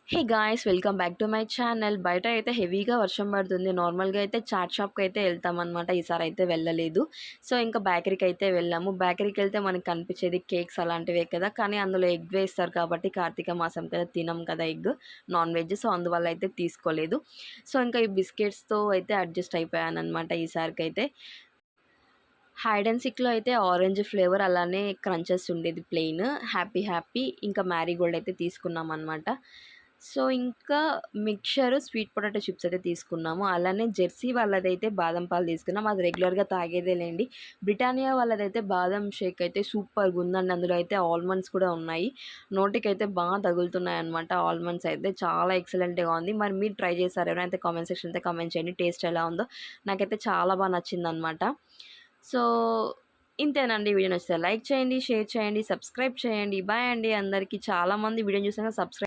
Hey guys welcome back to my channel. బయట అయితే హెవీగా వర్షం పడుతుంది. నార్మల్గా అయితే చాట్ షాప్కి అయితే వెళ్తామన్నమాట. ఈసారి అయితే వెళ్ళలేదు. సో ఇంకా బేకరీకి అయితే వెళ్ళాము. బేకరీకి వెళ్తే మనకి కనిపించేది కేక్స్ అలాంటివే కదా, కానీ అందులో ఎగ్ వేస్తారు కాబట్టి కార్తీక మాసం కదా, తినం కదా ఎగ్, నాన్ వెజ్. సో అందువల్ల అయితే తీసుకోలేదు. సో ఇంకా ఈ బిస్కెట్స్తో అయితే అడ్జస్ట్ అయిపోయాను అనమాట ఈసారికి అయితే. హైడ్ అండ్ సీక్‌లో అయితే ఆరెంజ్ ఫ్లేవర్ అలానే క్రంచెస్ ఉండేది ప్లెయిన్. హ్యాపీ హ్యాపీ ఇంకా మ్యారీగోల్డ్ అయితే తీసుకున్నామనమాట. సో ఇంకా మిక్చర్, స్వీట్ పొటాటో చిప్స్ అయితే తీసుకున్నాము. అలానే జెర్సీ వాళ్ళదైతే బాదం పాలు తీసుకున్నాం. అది రెగ్యులర్‌గా తాగేదేలెండి. బ్రిటానియా వాళ్ళదైతే బాదం షేక్ అయితే సూపర్‌గుందండి. అందులో అయితే ఆల్మండ్స్ కూడా ఉన్నాయి. నోటికైతే బాగా తగులుతున్నాయన్నమాట ఆల్మండ్స్ అయితే. చాలా ఎక్సలెంట్‌గా ఉంది. మరి మీరు ట్రై చేసారా? ఎవరైనా కామెంట్ సెక్షన్‌లో అయితే కామెంట్ చేయండి. టేస్ట్ ఎలా ఉందో. నాకైతే చాలా బాగా నచ్చిందనమాట. సో ఇంతేనండి. వీడియో నచ్చితే లైక్ చేయండి, షేర్ చేయండి, సబ్స్క్రైబ్ చేయండి. బాయ్ అండి అందరికీ. చాలామంది వీడియోని చూసాక సబ్స్క్రైబ్